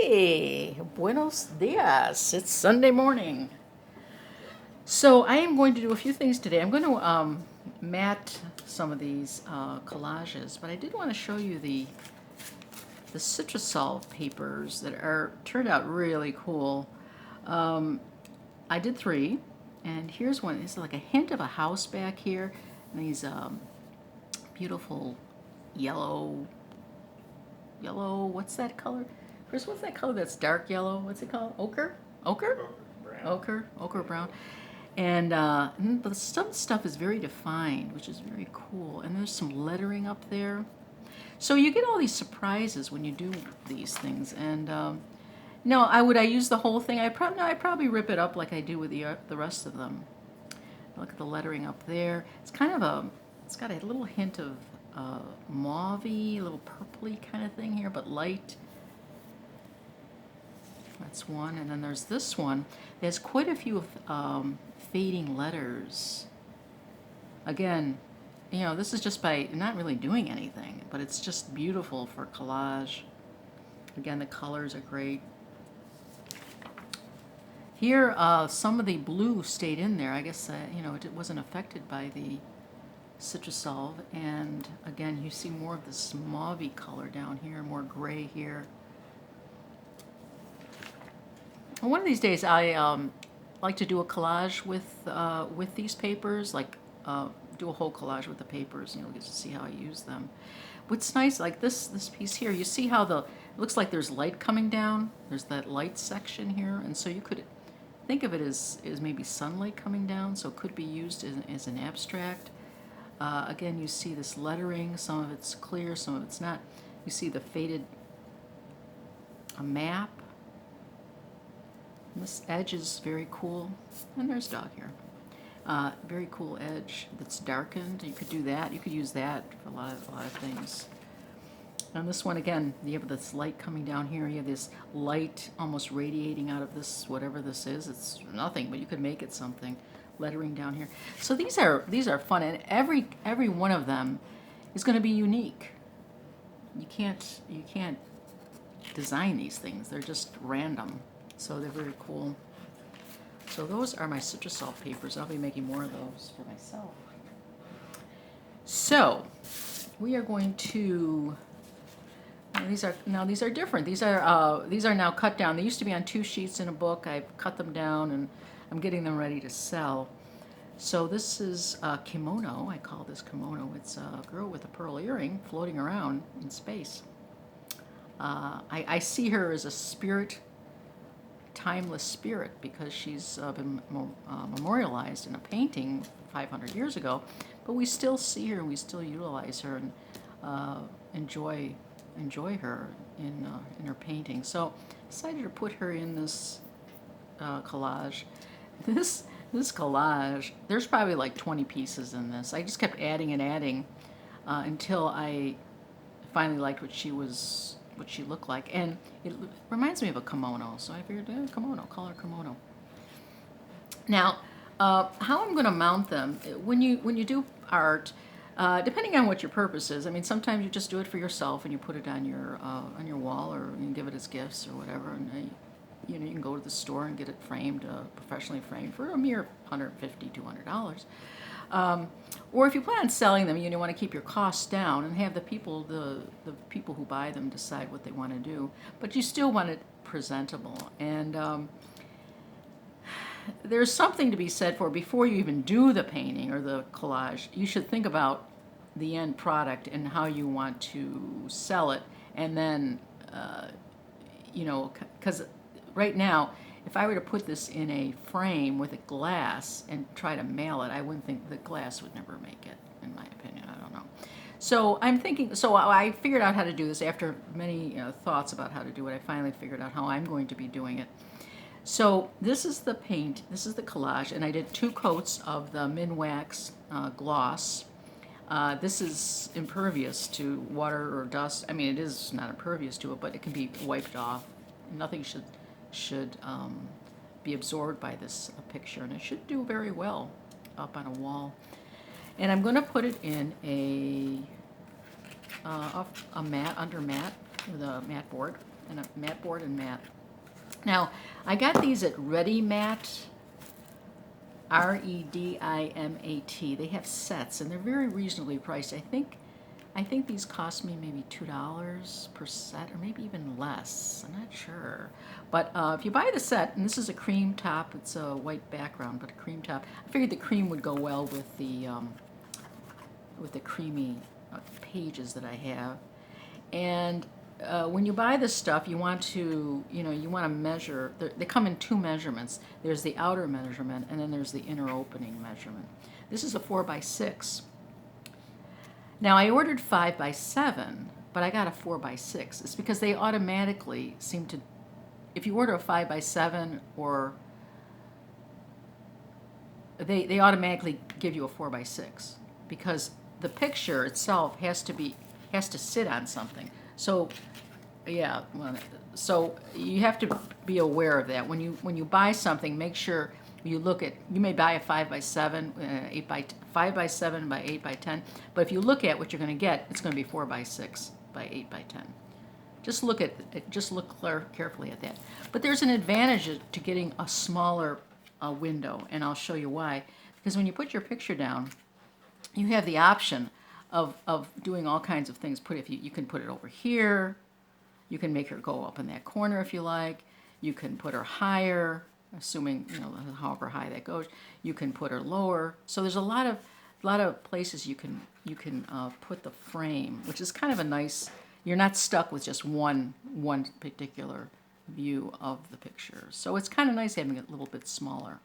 Hey, buenos dias. It's Sunday morning. So I am going to do a few things today. I'm going to mat some of these collages, but I did want to show you the Citrusol papers that are turned out really cool. I did 3, and here's one. It's like a hint of a house back here, and these beautiful yellow. What's that color? Chris, what's that color that's dark yellow? What's it called? Ochre? Ochre? Ochre brown. And but some stuff is very defined, which is very cool. And there's some lettering up there. So you get all these surprises when you do these things. And no, I use the whole thing. I probably rip it up like I do with the rest of them. Look at the lettering up there. It's kind of it's got a little hint of mauve-y, a little purpley kind of thing here, but light. That's one, and then there's this one. There's quite a few fading letters. Again, you know, this is just by not really doing anything, but it's just beautiful for collage. Again, the colors are great. Here, some of the blue stayed in there. I guess, you know, it wasn't affected by the Citrusol, and again you see more of this mauve color down here, more gray here. And one of these days I like to do a collage with these papers, like do a whole collage with the papers, you know, get to see how I use them. What's nice, like this piece here, you see how it looks like there's light coming down. There's that light section here, and so you could think of it as maybe sunlight coming down, so it could be used as an abstract. Again, you see this lettering. Some of it's clear, some of it's not. You see the faded map. And this edge is very cool. And there's dog here. Very cool edge that's darkened. You could do that. You could use that for a lot of things. And this one, again, you have this light coming down here. You have this light almost radiating out of this, whatever this is. It's nothing, but you could make it something. Lettering down here. So these are fun, and every one of them is going to be unique. You can't design these things. They're just random. So they're very cool. So those are my Citrusol papers. I'll be making more of those for myself. So we are going to. These are different. These are now cut down. They used to be on 2 sheets in a book. I've cut them down and I'm getting them ready to sell. So this is a kimono. I call this kimono. It's a girl with a pearl earring floating around in space. I see her as a spirit, timeless spirit, because she's been memorialized in a painting 500 years ago. But we still see her and we still utilize her and enjoy her in her painting. So I decided to put her in this collage. This collage, there's probably like 20 pieces in this. I just kept adding and adding until I finally liked what she looked like. And it reminds me of a kimono, so I figured, kimono, call her kimono. Now, how I'm going to mount them, when you do art, depending on what your purpose is. I mean, sometimes you just do it for yourself and you put it on your wall, or you can give it as gifts or whatever. And you know, you can go to the store and get it framed, professionally framed, for a mere $150, $200. Or if you plan on selling them, you want to keep your costs down and have the people who buy them decide what they want to do. But you still want it presentable. And there's something to be said for, before you even do the painting or the collage, you should think about the end product and how you want to sell it. And then, you know, because right now, if I were to put this in a frame with a glass and try to mail it, I wouldn't think the glass would never make it, in my opinion. I don't know. So I'm thinking, so I figured out how to do this after many thoughts about how to do it. I finally figured out how I'm going to be doing it. So this is the paint, this is the collage, and I did 2 coats of the Minwax gloss. This is impervious to water or dust. I mean, it is not impervious to it, but it can be wiped off. Nothing should be absorbed by this picture, and it should do very well up on a wall. And I'm going to put it in a mat, under mat, with a mat board. and a mat board and mat. Now, I got these at Ready Mat, Redimat. They have sets, and they're very reasonably priced. I think these cost me maybe $2 per set, or maybe even less. I'm not sure. But if you buy the set, and this is a cream top, it's a white background, but a cream top. I figured the cream would go well with the creamy pages that I have. And when you buy this stuff, you want to, you want to measure. They come in two measurements. There's the outer measurement, and then there's the inner opening measurement. This is a 4x6. Now, I ordered 5x7, but I got a 4x6. It's because they automatically seem to, if you order a 5x7, or they automatically give you a 4x6, because the picture itself has to sit on something. So, yeah, so you have to be aware of that. When you buy something, make sure you look at, you may buy a 5x7, 5x7 by 8x10, but if you look at what you're going to get, it's going to be 4x6 by 8x10. Just look carefully at that. But there's an advantage to getting a smaller window, and I'll show you why. Because when you put your picture down, you have the option of doing all kinds of things. You can put it over here. You can make her go up in that corner if you like. You can put her higher, assuming however high that goes. You can put her lower. So there's a lot of places you can put the frame, which is kind of a nice. You're not stuck with just one particular view of the picture. So it's kind of nice having it a little bit smaller.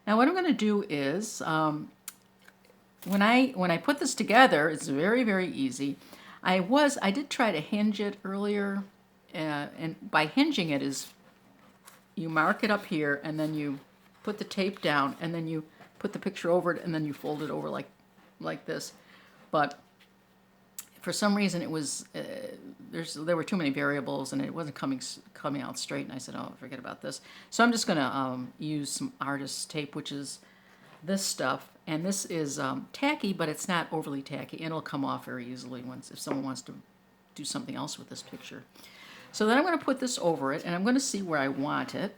Now what I'm going to do is, when I put this together, it's very, very easy. I did try to hinge it earlier, and by hinging it is you mark it up here, and then you put the tape down, and then you put the picture over it, and then you fold it over like this. But for some reason, it was there were too many variables, and it wasn't coming out straight. And I said, "Oh, forget about this." So I'm just going to use some artist tape, which is this stuff, and this is tacky, but it's not overly tacky, and it'll come off very easily if someone wants to do something else with this picture. So then I'm going to put this over it, and I'm going to see where I want it,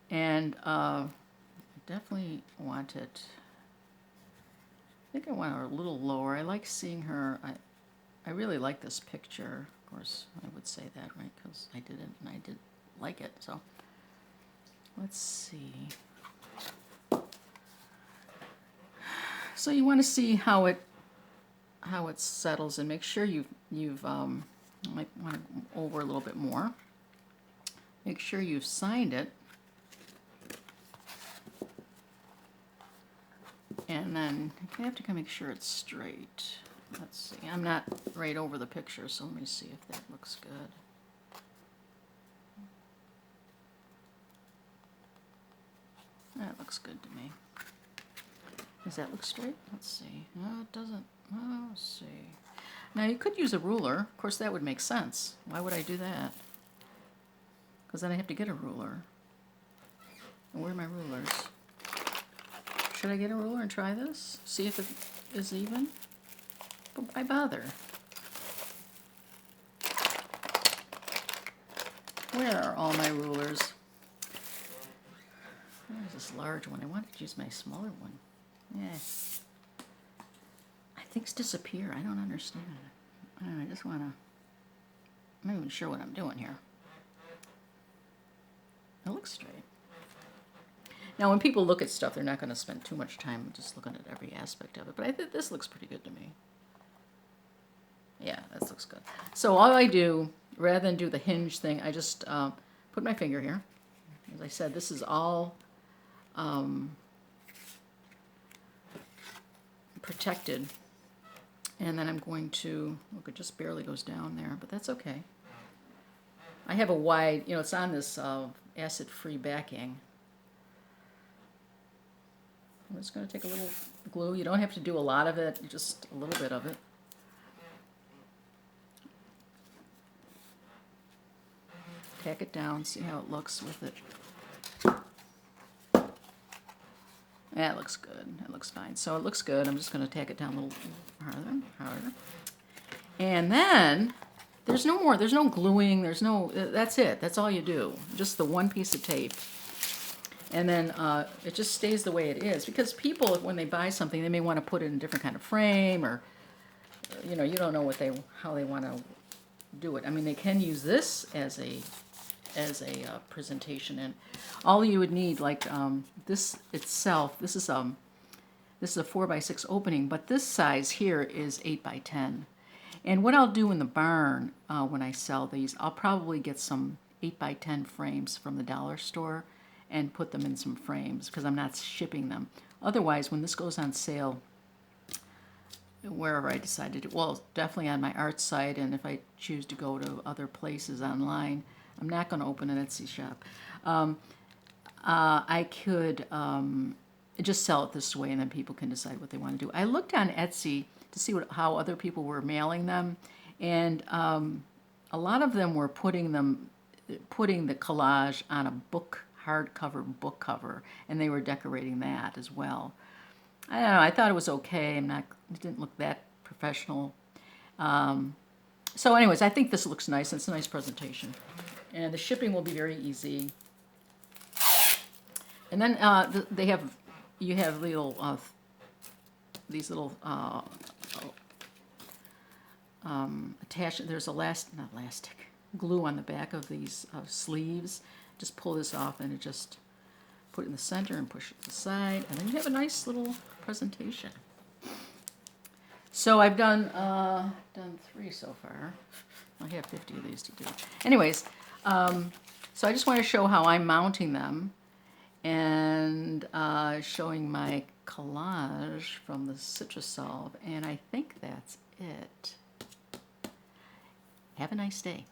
and definitely want it. I think I want her a little lower. I like seeing her. I really like this picture. Of course, I would say that, right? Because I did it, and I did like it. So let's see. So you want to see how it settles, and make sure you've I might want to go over a little bit more. Make sure you've signed it, and then you have to make sure it's straight. Let's see. I'm not right over the picture, so let me see if that looks good. That looks good to me. Does that look straight? Let's see. No, it doesn't. Oh, let's see. Now, you could use a ruler. Of course, that would make sense. Why would I do that? Because then I have to get a ruler. And where are my rulers? Should I get a ruler and try this? See if it is even? But why bother? Where are all my rulers? There's this large one. I wanted to use my smaller one. Yeah. Things disappear. I don't understand. I just want to. I'm not even sure what I'm doing here. It looks straight. Now, when people look at stuff, they're not going to spend too much time just looking at every aspect of it. But I think this looks pretty good to me. Yeah, this looks good. So all I do, rather than do the hinge thing, I just put my finger here. As I said, this is all protected. And then I'm going to, look, it just barely goes down there, but that's okay. I have a wide, it's on this acid-free backing. I'm just going to take a little glue. You don't have to do a lot of it, just a little bit of it. Tack it down, see how it looks with it. That looks good. That looks fine. So it looks good. I'm just going to tack it down a little harder. And then There's no more, there's no gluing, there's no, that's it. That's all you do. Just the one piece of tape. And then it just stays the way it is. Because people, when they buy something, they may want to put it in a different kind of frame, or, you know, you don't know what how they want to do it. I mean, they can use this as a presentation, and all you would need, like this itself, this is a 4x6 opening, but this size here is 8x10. And what I'll do in the barn when I sell these, I'll probably get some 8x10 frames from the dollar store and put them in some frames, because I'm not shipping them. Otherwise, when this goes on sale, wherever I decide to do, well, definitely on my art site, and if I choose to go to other places online, I'm not going to open an Etsy shop. I could just sell it this way, and then people can decide what they want to do. I looked on Etsy to see how other people were mailing them, and a lot of them were putting the collage on a hardcover book cover, and they were decorating that as well. I don't know. I thought it was okay. It didn't look that professional. So, anyways, I think this looks nice. It's a nice presentation, and the shipping will be very easy. And then you have these little attachment. There's not elastic, glue on the back of these sleeves. Just pull this off, and it just put it in the center and push it to the side, and then you have a nice little presentation. So I've done 3 so far. I have 50 of these to do. Anyways, so I just want to show how I'm mounting them, and showing my collage from the Citrus Solve, and I think that's it. Have a nice day.